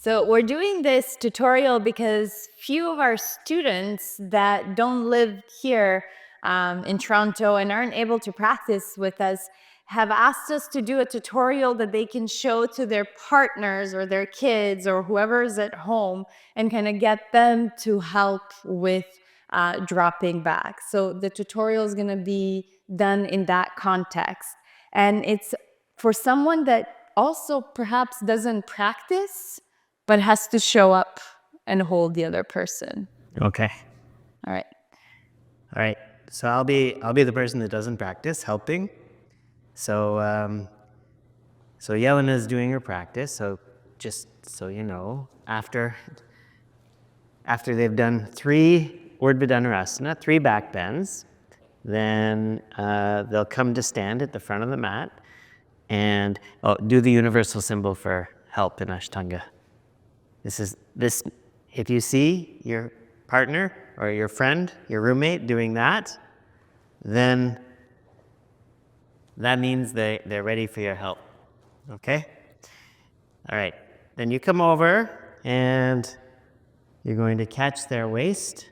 So we're doing this tutorial because few of our students that don't live here in Toronto and aren't able to practice with us have asked us to do a tutorial that they can show to their partners or their kids or whoever's at home and kind of get them to help with dropping back. So the tutorial is going to be done in that context. And it's for someone that also perhaps doesn't practice but has to show up and hold the other person. Okay. All right. All right. So I'll be the person that doesn't practice, helping. So Yelena's doing her practice. So just so you know, after they've done 3 Urdhva 3 back bends, then they'll come to stand at the front of the mat and do the universal symbol for help in Ashtanga. This. If you see your partner or your friend, your roommate doing that, then that means they're ready for your help. Okay? All right. Then you come over and you're going to catch their waist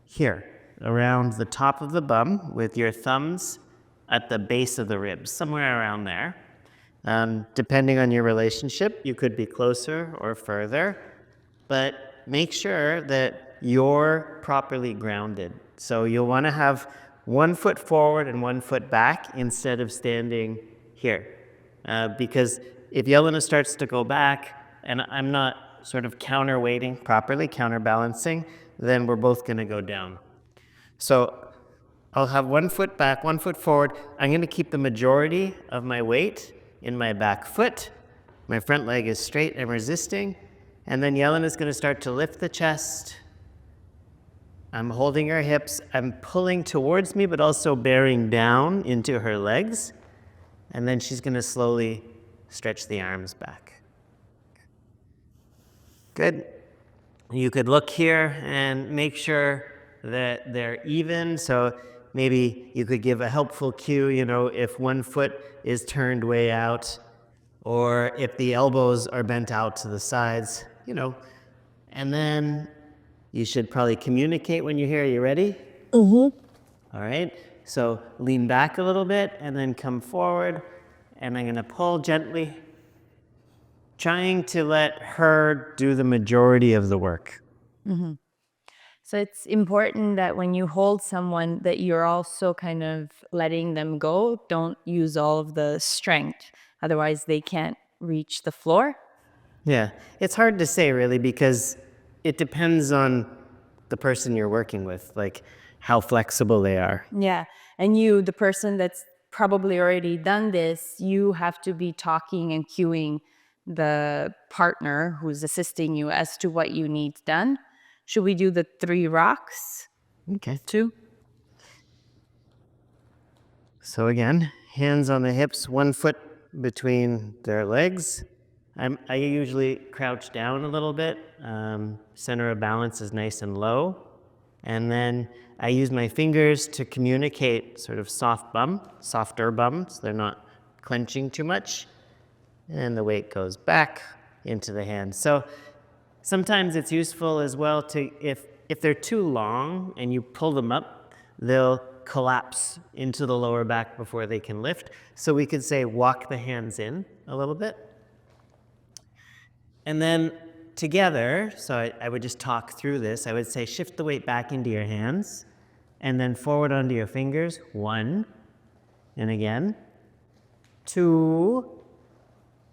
here, around the top of the bum with your thumbs at the base of the ribs, somewhere around there. Depending on your relationship, you could be closer or further, but make sure that you're properly grounded. So you'll want to have 1 foot forward and 1 foot back instead of standing here. Because if Yelena starts to go back and I'm not sort of counterweighting properly, counterbalancing, then we're both going to go down. So I'll have 1 foot back, 1 foot forward. I'm going to keep the majority of my weight in my back foot. My front leg is straight and resisting. And then Yelena's going to start to lift the chest. I'm holding her hips. I'm pulling towards me, but also bearing down into her legs. And then she's going to slowly stretch the arms back. Good. You could look here and make sure that they're even. So maybe you could give a helpful cue, if 1 foot is turned way out, or if the elbows are bent out to the sides, And then you should probably communicate when you're here. Are you ready? Mm-hmm. All right. So lean back a little bit and then come forward. And I'm going to pull gently, trying to let her do the majority of the work. Mm-hmm. So it's important that when you hold someone that you're also kind of letting them go. Don't use all of the strength. Otherwise, they can't reach the floor. Yeah. It's hard to say, really, because it depends on the person you're working with, like how flexible they are. Yeah. And you, the person that's probably already done this, you have to be talking and cueing the partner who's assisting you as to what you need done. Should we do the 3 rocks? Okay. 2. So again, hands on the hips, 1 foot between their legs. I usually crouch down a little bit. Center of balance is nice and low. And then I use my fingers to communicate sort of softer bum, so they're not clenching too much. And the weight goes back into the hand. So sometimes it's useful as well to, if they're too long and you pull them up, they'll collapse into the lower back before they can lift. So we could say walk the hands in a little bit. And then together, so I would just talk through this, I would say shift the weight back into your hands and then forward onto your fingers. 1, and again, 2,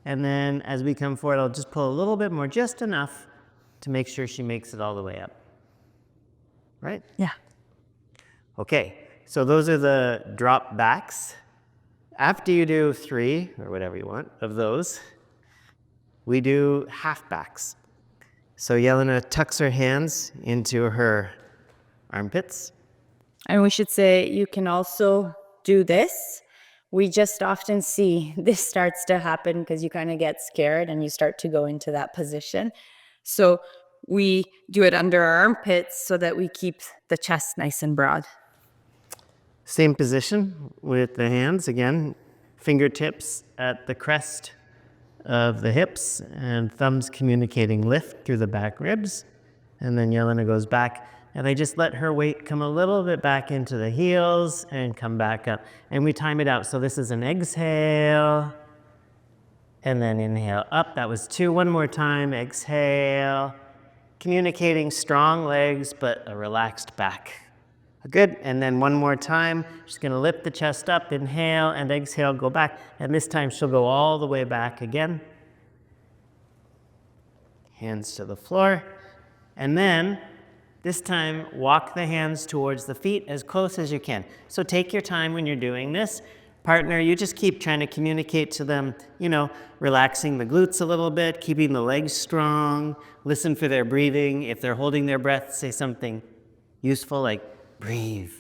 and then as we come forward, I'll just pull a little bit more, just enough to make sure she makes it all the way up. Right? Yeah. Okay, so those are the drop backs. After you do 3, or whatever you want, of those, we do halfbacks. So Yelena tucks her hands into her armpits. And we should say you can also do this. We just often see this starts to happen because you kind of get scared and you start to go into that position. So we do it under our armpits so that we keep the chest nice and broad. Same position with the hands. Again, fingertips at the crest of the hips and thumbs communicating lift through the back ribs. And then Yelena goes back, and I just let her weight come a little bit back into the heels and come back up. And we time it out. So this is an exhale, and then inhale up. That was 2. One more time, exhale. Communicating strong legs, but a relaxed back. Good, and then one more time. She's gonna lift the chest up, inhale, and exhale, go back. And this time she'll go all the way back again. Hands to the floor. And then, this time, walk the hands towards the feet as close as you can. So take your time when you're doing this. Partner, you just keep trying to communicate to them, relaxing the glutes a little bit, keeping the legs strong, listen for their breathing. If they're holding their breath, say something useful like, breathe.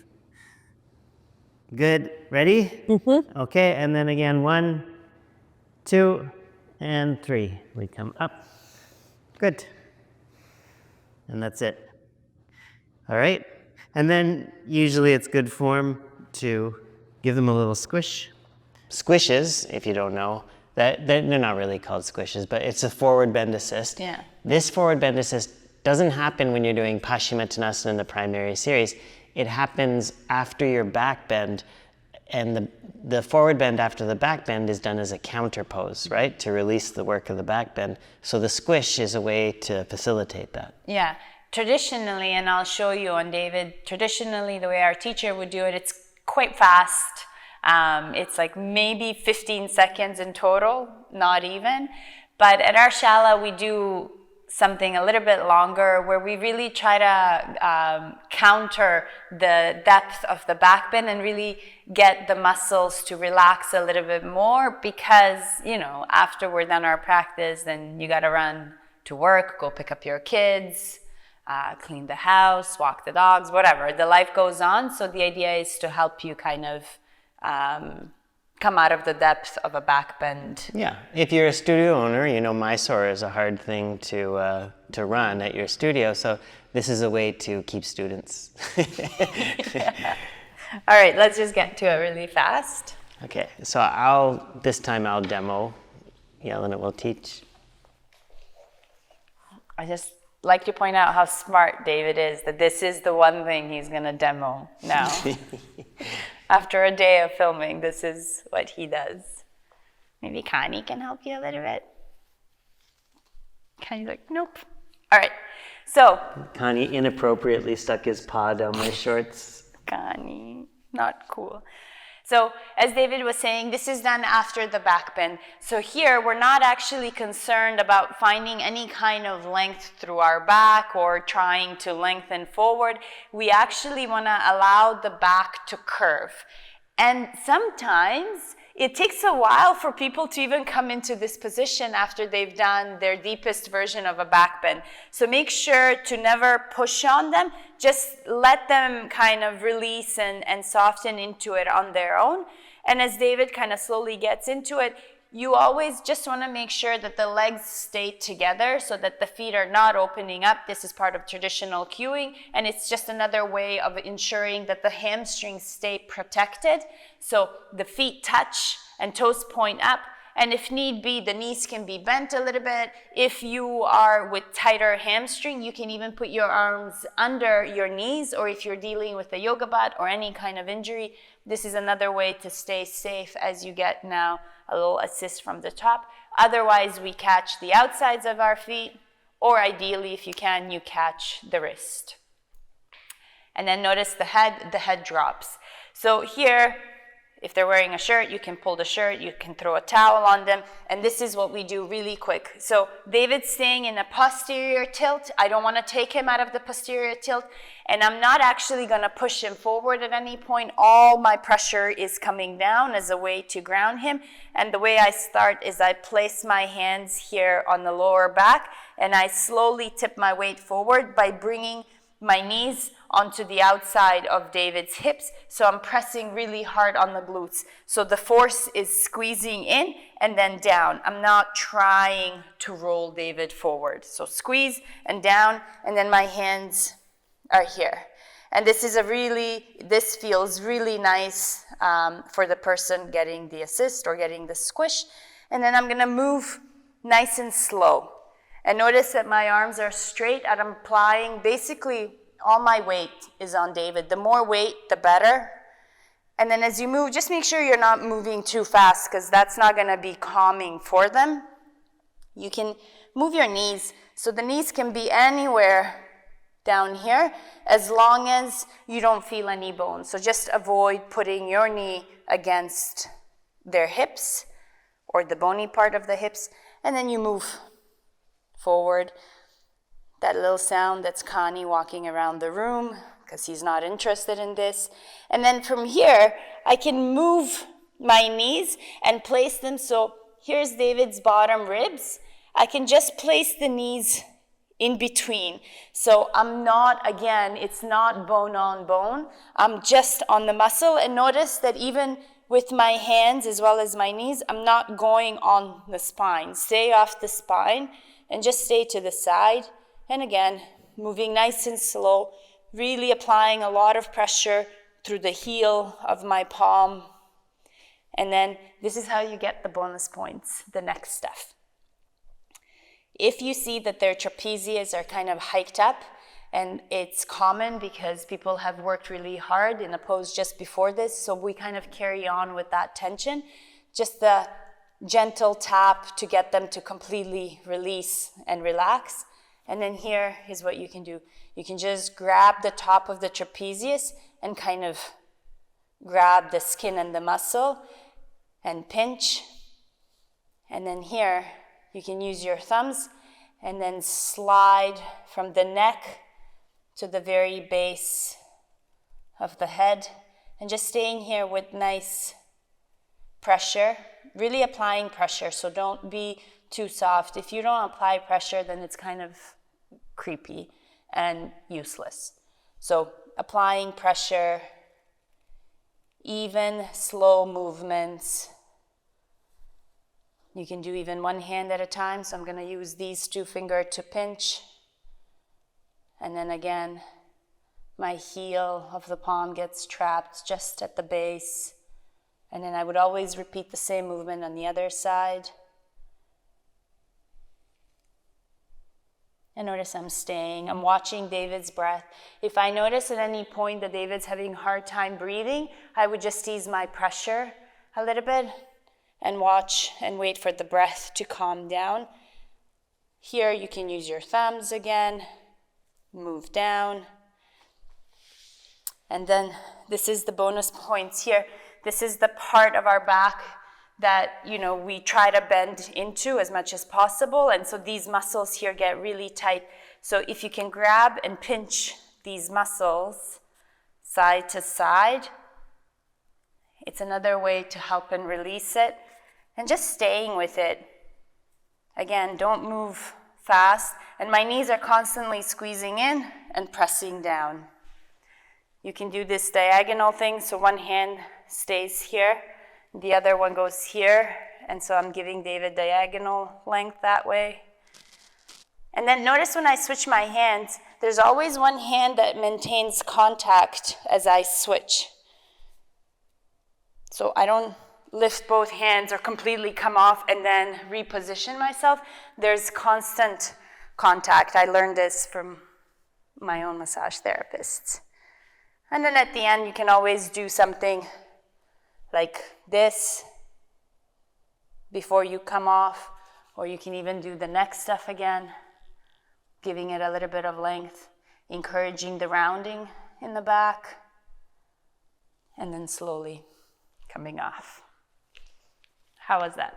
Good, ready? Mm-hmm. Okay, and then again, 1, 2, and 3. We come up. Good. And that's it. All right. And then usually it's good form to give them a little squish. Squishes, if you don't know, they're not really called squishes, but it's a forward bend assist. Yeah. This forward bend assist doesn't happen when you're doing Paschimottanasana in the primary series. It happens after your back bend, and the forward bend after the back bend is done as a counterpose, right? To release the work of the back bend. So the squish is a way to facilitate that. Yeah. Traditionally, and I'll show you on David, traditionally the way our teacher would do it, it's quite fast. It's like maybe 15 seconds in total, not even. But at our shala, we do something a little bit longer where we really try to counter the depth of the back bend and really get the muscles to relax a little bit more because, after we're done our practice, then you got to run to work, go pick up your kids, clean the house, walk the dogs, whatever. The life goes on. So the idea is to help you kind of come out of the depth of a back bend. Yeah, if you're a studio owner, Mysore is a hard thing to run at your studio, so this is a way to keep students. Yeah. All right, let's just get to it really fast. Okay, so this time I'll demo. Yelena will teach. I just like to point out how smart David is, that this is the one thing he's going to demo now. After a day of filming, this is what he does. Maybe Connie can help you a little bit. Connie's like, nope. All right, so. Connie inappropriately stuck his paw down my shorts. Connie, not cool. So as David was saying, this is done after the back bend. So here, we're not actually concerned about finding any kind of length through our back or trying to lengthen forward. We actually want to allow the back to curve. And sometimes it takes a while for people to even come into this position after they've done their deepest version of a back bend. So make sure to never push on them. Just let them kind of release and soften into it on their own. And as David kind of slowly gets into it, you always just want to make sure that the legs stay together so that the feet are not opening up. This is part of traditional cueing, and it's just another way of ensuring that the hamstrings stay protected. So the feet touch and toes point up, and if need be, the knees can be bent a little bit. If you are with tighter hamstring, you can even put your arms under your knees, or if you're dealing with a yoga butt or any kind of injury, this is another way to stay safe as you get now a little assist from the top. Otherwise, we catch the outsides of our feet, or ideally, if you can, you catch the wrist. And then notice the head drops. So here, if they're wearing a shirt, you can pull the shirt, you can throw a towel on them, and this is what we do really quick. So David's staying in a posterior tilt. I don't want to take him out of the posterior tilt, and I'm not actually going to push him forward at any point. All my pressure is coming down as a way to ground him, and the way I start is I place my hands here on the lower back, and I slowly tip my weight forward by bringing my knees onto the outside of David's hips. So I'm pressing really hard on the glutes. So the force is squeezing in and then down. I'm not trying to roll David forward. So squeeze and down, and then my hands are here. And this feels really nice for the person getting the assist or getting the squish. And then I'm gonna move nice and slow. And notice that my arms are straight and I'm applying basically all my weight is on David. The more weight, the better. And then as you move, just make sure you're not moving too fast because that's not going to be calming for them. You can move your knees. So the knees can be anywhere down here as long as you don't feel any bone. So just avoid putting your knee against their hips or the bony part of the hips. And then you move forward. That little sound, that's Connie walking around the room because he's not interested in this. And then from here, I can move my knees and place them. So here's David's bottom ribs. I can just place the knees in between. So I'm not, again, it's not bone on bone. I'm just on the muscle. And notice that even with my hands as well as my knees, I'm not going on the spine. Stay off the spine and just stay to the side. And again, moving nice and slow, really applying a lot of pressure through the heel of my palm. And then this is how you get the bonus points, the next stuff. If you see that their trapezius are kind of hiked up, and it's common because people have worked really hard in a pose just before this, so we kind of carry on with that tension, just the gentle tap to get them to completely release and relax. And then here is what you can do. You can just grab the top of the trapezius and kind of grab the skin and the muscle and pinch. And then here, you can use your thumbs and then slide from the neck to the very base of the head. And just staying here with nice pressure, really applying pressure, so don't be too soft. If you don't apply pressure, then it's kind of creepy and useless. So applying pressure, even slow movements. You can do even one hand at a time. So I'm going to use these two fingers to pinch. And then again, my heel of the palm gets trapped just at the base. And then I would always repeat the same movement on the other side. And notice I'm staying. I'm watching David's breath. If I notice at any point that David's having a hard time breathing, I would just ease my pressure a little bit and watch and wait for the breath to calm down. Here you can use your thumbs again, move down. And then this is the bonus points here. This is the part of our back that, we try to bend into as much as possible. And so these muscles here get really tight. So if you can grab and pinch these muscles side to side, it's another way to help and release it. And just staying with it. Again, don't move fast. And my knees are constantly squeezing in and pressing down. You can do this diagonal thing, so one hand stays here, the other one goes here, and so I'm giving David diagonal length that way. And then notice when I switch my hands, there's always one hand that maintains contact as I switch. So I don't lift both hands or completely come off and then reposition myself. There's constant contact. I learned this from my own massage therapists. And then at the end, you can always do something like this before you come off, or you can even do the neck stuff again, giving it a little bit of length, encouraging the rounding in the back, and then slowly coming off. How was that?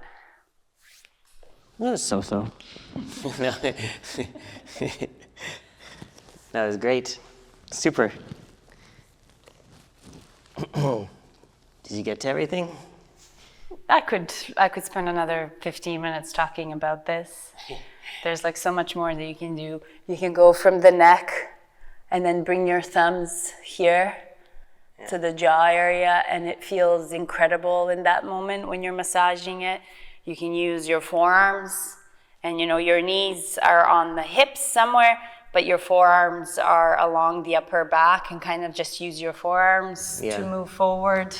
That was so-so. That was great. Super. Did you get to everything? I could spend another 15 minutes talking about this. There's so much more that you can do. You can go from the neck and then bring your thumbs here to the jaw area, and it feels incredible in that moment when you're massaging it. You can use your forearms, and your knees are on the hips somewhere, but your forearms are along the upper back, and kind of just use your forearms to move forward.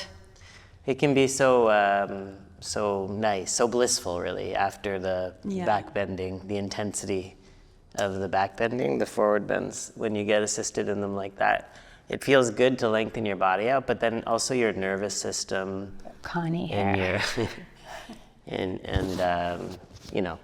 It can be so so nice, so blissful, really, after the back bending, the intensity of the back bending, the forward bends, when you get assisted in them like that. It feels good to lengthen your body out, but then also your nervous system Connie and hair. your you know,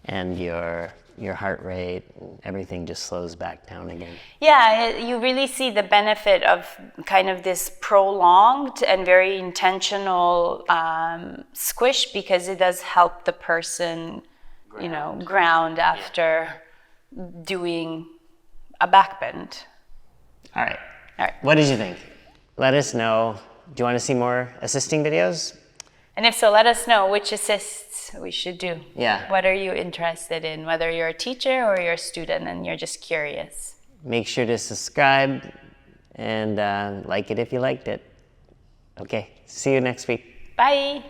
and your heart rate, everything just slows back down again. Yeah, you really see the benefit of kind of this prolonged and very intentional squish, because it does help the person, ground after doing a backbend. All right. What did you think? Let us know. Do you want to see more assisting videos? And if so, let us know which assists we should do. Yeah. What are you interested in, whether you're a teacher or you're a student and you're just curious. Make sure to subscribe and like it if you liked it. Okay, see you next week. Bye.